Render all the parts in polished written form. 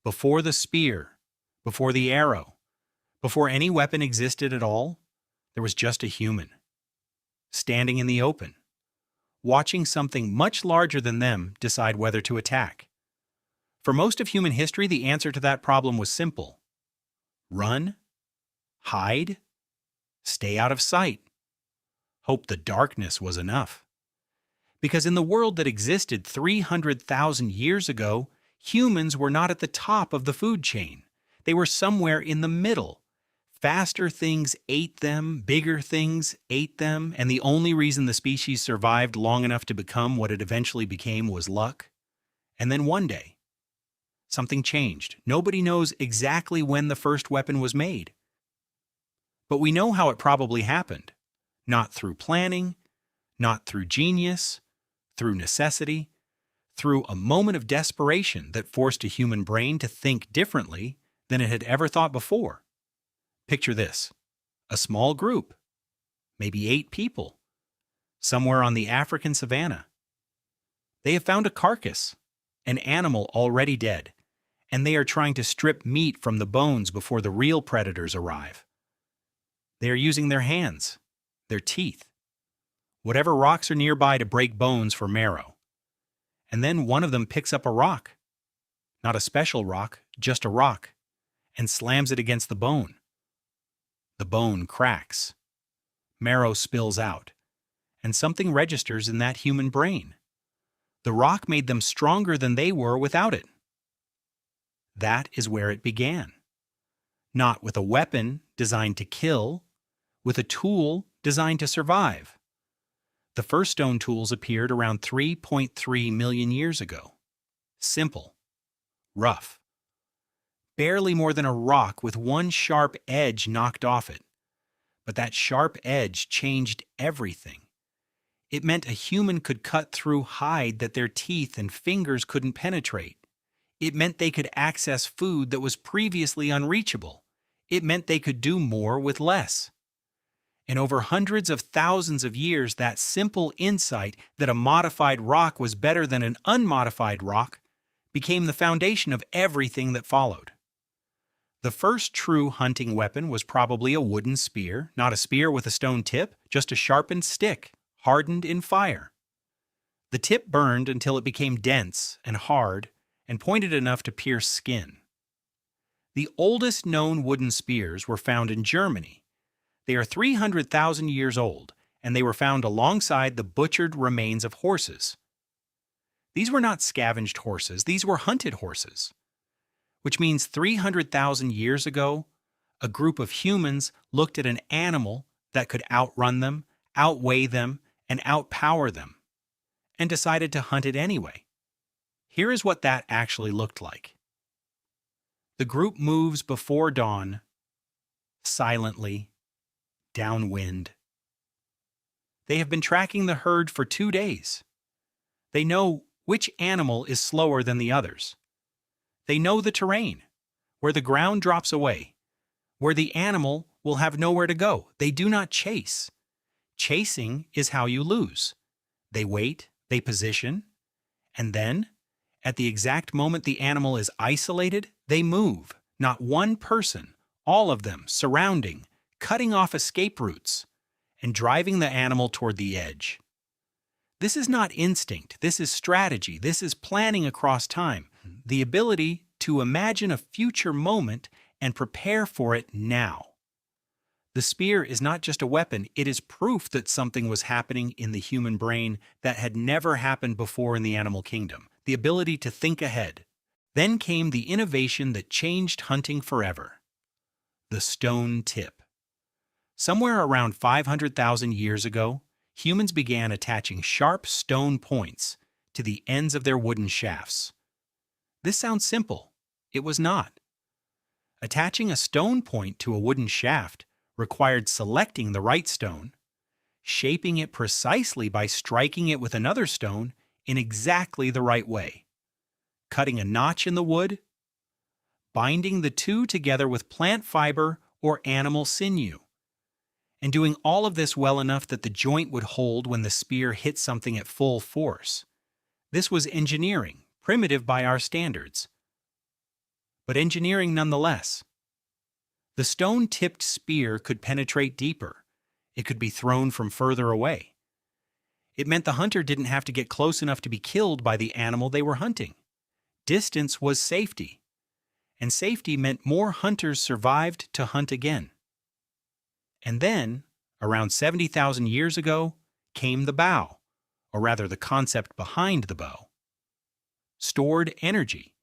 Before the spear, before the arrow, before any weapon existed at all, there was just a human, standing in the open, watching something much larger than them decide whether to attack. For most of human history, the answer to that problem was simple. Run, hide, stay out of sight. Hope the darkness was enough. Because in the world that existed 300,000 years ago, humans were not at the top of the food chain. They were somewhere in the middle. Faster things ate them, bigger things ate them, and the only reason the species survived long enough to become what it eventually became was luck. And then one day, something changed. Nobody knows exactly when the first weapon was made. But we know how it probably happened. Not through planning, not through genius, through necessity, through a moment of desperation that forced a human brain to think differently than it had ever thought before. Picture this: a small group, maybe 8 people, somewhere on the African savanna. They have found a carcass, an animal already dead, and they are trying to strip meat from the bones before the real predators arrive. They are using their hands, their teeth, whatever rocks are nearby to break bones for marrow. And then one of them picks up a rock, not a special rock, just a rock, and slams it against the bone. The bone cracks. Marrow spills out, and something registers in that human brain. The rock made them stronger than they were without it. That is where it began. Not with a weapon designed to kill, with a tool designed to survive. The first stone tools appeared around 3.3 million years ago. Simple, rough, barely more than a rock with one sharp edge knocked off it. But that sharp edge changed everything. It meant a human could cut through hide that their teeth and fingers couldn't penetrate. It meant they could access food that was previously unreachable. It meant they could do more with less. And over hundreds of thousands of years, that simple insight that a modified rock was better than an unmodified rock became the foundation of everything that followed. The first true hunting weapon was probably a wooden spear, not a spear with a stone tip, just a sharpened stick, hardened in fire. The tip burned until it became dense and hard and pointed enough to pierce skin. The oldest known wooden spears were found in Germany. They are 300,000 years old, and they were found alongside the butchered remains of horses. These were not scavenged horses, these were hunted horses. Which means 300,000 years ago, a group of humans looked at an animal that could outrun them, outweigh them, and outpower them, and decided to hunt it anyway. Here is what that actually looked like. The group moves before dawn, silently, downwind. They have been tracking the herd for 2 days. They know which animal is slower than the others. They know the terrain, where the ground drops away, where the animal will have nowhere to go. They do not chase. Chasing is how you lose. They wait, they position, and then, at the exact moment the animal is isolated, they move. Not one person, all of them surrounding, cutting off escape routes, and driving the animal toward the edge. This is not instinct, this is strategy, this is planning across time, the ability to imagine a future moment and prepare for it now. The spear is not just a weapon, it is proof that something was happening in the human brain that had never happened before in the animal kingdom, the ability to think ahead. Then came the innovation that changed hunting forever: the stone tip. Somewhere around 500,000 years ago, humans began attaching sharp stone points to the ends of their wooden shafts. This sounds simple. It was not. Attaching a stone point to a wooden shaft required selecting the right stone, shaping it precisely by striking it with another stone in exactly the right way, cutting a notch in the wood, binding the two together with plant fiber or animal sinew, and doing all of this well enough that the joint would hold when the spear hit something at full force. This was engineering, primitive by our standards. but engineering nonetheless. The stone-tipped spear could penetrate deeper. It could be thrown from further away. It meant the hunter didn't have to get close enough to be killed by the animal they were hunting. Distance was safety, and safety meant more hunters survived to hunt again. And then, around 70,000 years ago, came the bow, or rather the concept behind the bow. Stored energy,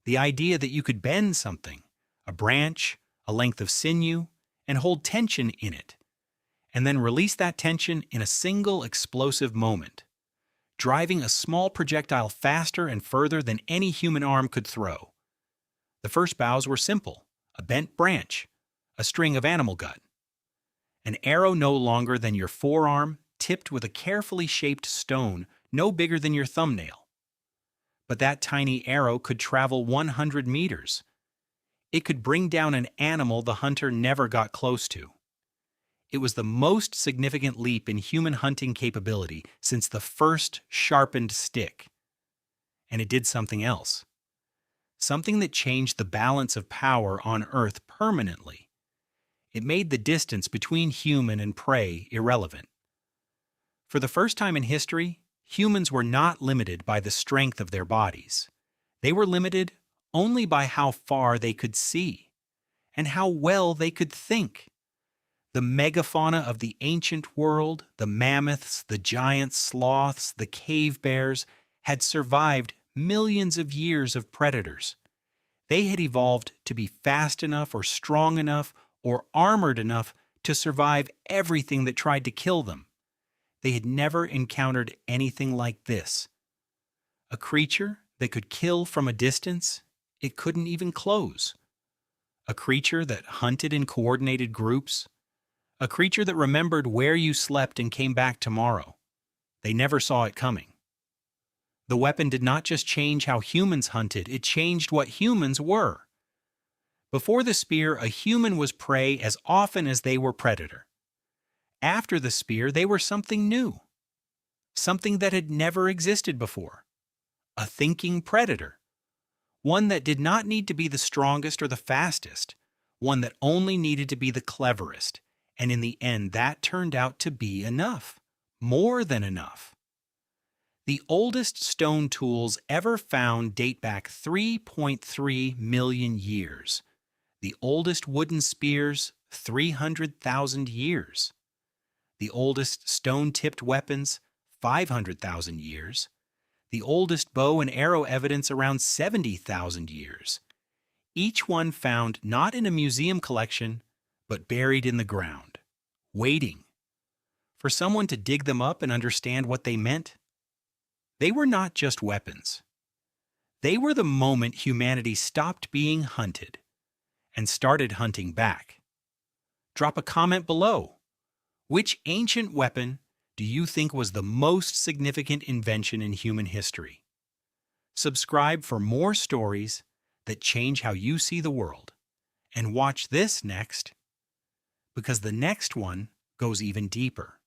the idea that you could bend something, a branch, a length of sinew, and hold tension in it, and then release that tension in a single explosive moment, driving a small projectile faster and further than any human arm could throw. The first bows were simple, a bent branch, a string of animal gut. An arrow no longer than your forearm, tipped with a carefully shaped stone no bigger than your thumbnail. But that tiny arrow could travel 100 meters. It could bring down an animal the hunter never got close to. It was the most significant leap in human hunting capability since the first sharpened stick. And it did something else. Something that changed the balance of power on Earth permanently. It made the distance between human and prey irrelevant. For the first time in history, humans were not limited by the strength of their bodies. They were limited only by how far they could see and how well they could think. The megafauna of the ancient world, the mammoths, the giant sloths, the cave bears, had survived millions of years of predators. They had evolved to be fast enough or strong enough or armored enough to survive everything that tried to kill them. They had never encountered anything like this. A creature that could kill from a distance it couldn't even close. A creature that hunted in coordinated groups. A creature that remembered where you slept and came back tomorrow. They never saw it coming. The weapon did not just change how humans hunted, it changed what humans were. Before the spear, a human was prey as often as they were predator. After the spear, they were something new. Something that had never existed before. A thinking predator. One that did not need to be the strongest or the fastest. One that only needed to be the cleverest. And in the end, that turned out to be enough. More than enough. The oldest stone tools ever found date back 3.3 million years. The oldest wooden spears, 300,000 years. The oldest stone-tipped weapons, 500,000 years. The oldest bow and arrow evidence around 70,000 years. Each one found not in a museum collection, but buried in the ground, waiting for someone to dig them up and understand what they meant. They were not just weapons. They were the moment humanity stopped being hunted and started hunting back. Drop a comment below. Which ancient weapon do you think was the most significant invention in human history? Subscribe for more stories that change how you see the world. And watch this next, because the next one goes even deeper.